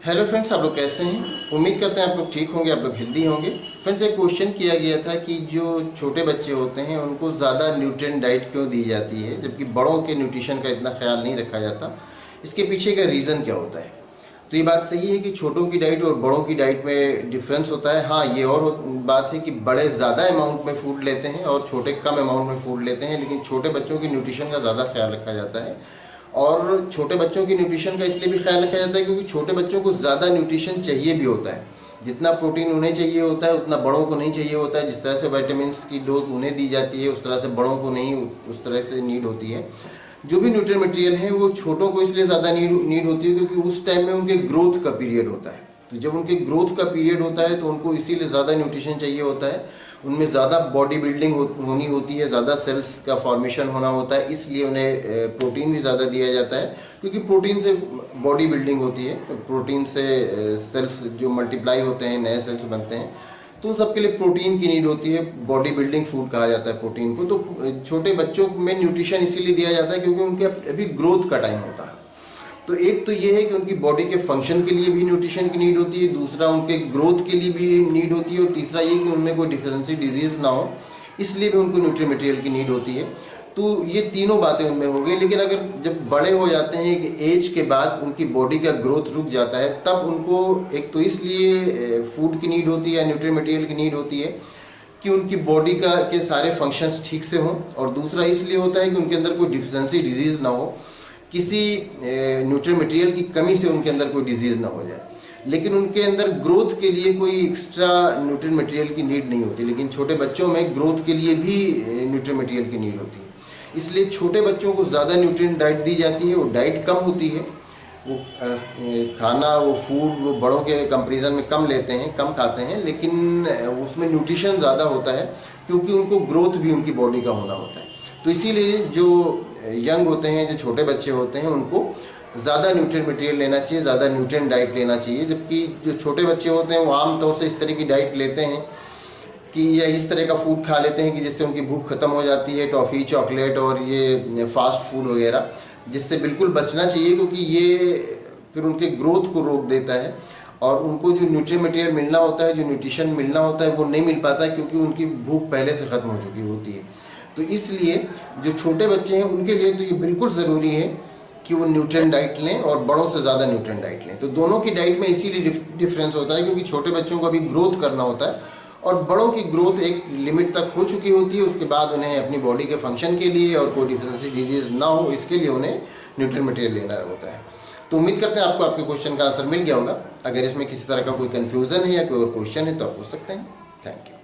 Hello friends, आप लोग कैसे हैं? उम्मीद करते हैं आप लोग ठीक होंगे, आप लोग हेल्दी होंगे। फ्रेंड्स, एक क्वेश्चन किया गया था कि जो छोटे बच्चे होते हैं उनको ज़्यादा न्यूट्रिएंट डाइट क्यों दी जाती है जबकि बड़ों के न्यूट्रिशन का इतना ख्याल नहीं रखा जाता। इसके पीछे का रीज़न क्या होता है? तो ये बात सही है कि छोटों की डाइट और बड़ों की डाइट में डिफरेंस होता है। हाँ, ये और बात है कि बड़े ज़्यादा अमाउंट में फूड लेते हैं और छोटे कम अमाउंट में फूड लेते हैं, लेकिन छोटे बच्चों की न्यूट्रिशन का ज़्यादा ख्याल रखा जाता है। और छोटे बच्चों की न्यूट्रिशन का इसलिए भी ख्याल रखा जाता है क्योंकि छोटे बच्चों को ज़्यादा न्यूट्रिशन चाहिए भी होता है। जितना प्रोटीन उन्हें चाहिए होता है उतना बड़ों को नहीं चाहिए होता है। जिस तरह से विटामिन्स की डोज उन्हें दी जाती है उस तरह से बड़ों को नहीं उस तरह से नीड होती है। जो भी न्यूट्रिएंट मटेरियल है वो छोटों को इसलिए ज़्यादा नीड होती है क्योंकि उस टाइम में उनके ग्रोथ का पीरियड होता है। तो जब उनके ग्रोथ का पीरियड होता है तो उनको इसीलिए ज़्यादा न्यूट्रिशन चाहिए होता है। उनमें ज़्यादा बॉडी बिल्डिंग होनी होती है, ज़्यादा सेल्स का फॉर्मेशन होना होता है, इसलिए उन्हें प्रोटीन भी ज़्यादा दिया जाता है क्योंकि प्रोटीन से बॉडी बिल्डिंग होती है। प्रोटीन से सेल्स जो मल्टीप्लाई होते हैं, नए सेल्स बनते हैं, तो सबके लिए प्रोटीन की नीड होती है। बॉडी बिल्डिंग फूड कहा जाता है प्रोटीन को। तो छोटे बच्चों में न्यूट्रिशन इसीलिए दिया जाता है क्योंकि उनके अभी ग्रोथ का टाइम होता है। तो एक तो ये है कि उनकी बॉडी के फंक्शन के लिए भी न्यूट्रिशन की नीड होती है, दूसरा उनके ग्रोथ के लिए भी नीड होती है, और तीसरा ये कि उनमें कोई डिफिशिएंसी डिजीज़ ना हो, इसलिए भी उनको न्यूट्रिएंट मटेरियल की नीड होती है। तो ये तीनों बातें उनमें हो गई। लेकिन अगर जब बड़े हो जाते हैं कि एज के बाद उनकी बॉडी का ग्रोथ रुक जाता है, तब उनको एक तो इसलिए फूड की नीड होती है, न्यूट्रिएंट मटेरियल की नीड होती है कि उनकी बॉडी के सारे फंक्शंस ठीक से हों, और दूसरा इसलिए होता है कि उनके अंदर कोई डिफिशिएंसी डिजीज़ ना हो, किसी न्यूट्रिएंट मटेरियल की कमी से उनके अंदर कोई डिजीज़ ना हो जाए। लेकिन उनके अंदर ग्रोथ के लिए कोई एक्स्ट्रा न्यूट्रिएंट मटेरियल की नीड नहीं होती। लेकिन छोटे बच्चों में ग्रोथ के लिए भी न्यूट्रिएंट मटेरियल की नीड होती है, इसलिए छोटे बच्चों को ज़्यादा न्यूट्रिएंट डाइट दी जाती है। वो डाइट कम होती है, वो खाना वो फूड वो बड़ों के कंपैरिजन में कम लेते हैं, कम खाते हैं, लेकिन उसमें न्यूट्रिशन ज़्यादा होता है क्योंकि उनको ग्रोथ भी उनकी बॉडी का होना होता है। तो इसीलिए जो यंग होते हैं, जो छोटे बच्चे होते हैं, उनको ज़्यादा न्यूट्रिएंट मटेरियल लेना चाहिए, ज़्यादा न्यूट्रिएंट डाइट लेना चाहिए। जबकि जो छोटे बच्चे होते हैं वो आमतौर से इस तरह की डाइट लेते हैं कि या इस तरह का फूड खा लेते हैं कि जिससे उनकी भूख ख़त्म हो जाती है, टॉफ़ी, चॉकलेट और ये फास्ट फूड वगैरह, जिससे बिल्कुल बचना चाहिए क्योंकि ये फिर उनके ग्रोथ को रोक देता है और उनको जो न्यूट्रिएंट मटेरियल मिलना होता है, जो न्यूट्रिशन मिलना होता है, वो नहीं मिल पाता क्योंकि उनकी भूख पहले से ख़त्म हो चुकी होती है। तो इसलिए जो छोटे बच्चे हैं उनके लिए तो ये बिल्कुल ज़रूरी है कि वो न्यूट्रिएंट डाइट लें और बड़ों से ज़्यादा न्यूट्रिएंट डाइट लें। तो दोनों की डाइट में इसीलिए डिफरेंस होता है क्योंकि छोटे बच्चों को अभी ग्रोथ करना होता है और बड़ों की ग्रोथ एक लिमिट तक हो चुकी होती है। उसके बाद उन्हें अपनी बॉडी के फंक्शन के लिए और कोई डिफिशिएंसी डिजीज़ ना हो, इसके लिए उन्हें न्यूट्रिएंट मटेरियल लेना होता है। तो उम्मीद करते हैं आपको आपके क्वेश्चन का आंसर मिल गया होगा। अगर इसमें किसी तरह का कोई कन्फ्यूज़न है या कोई और क्वेश्चन है तो आप पूछ सकते हैं। Thank you.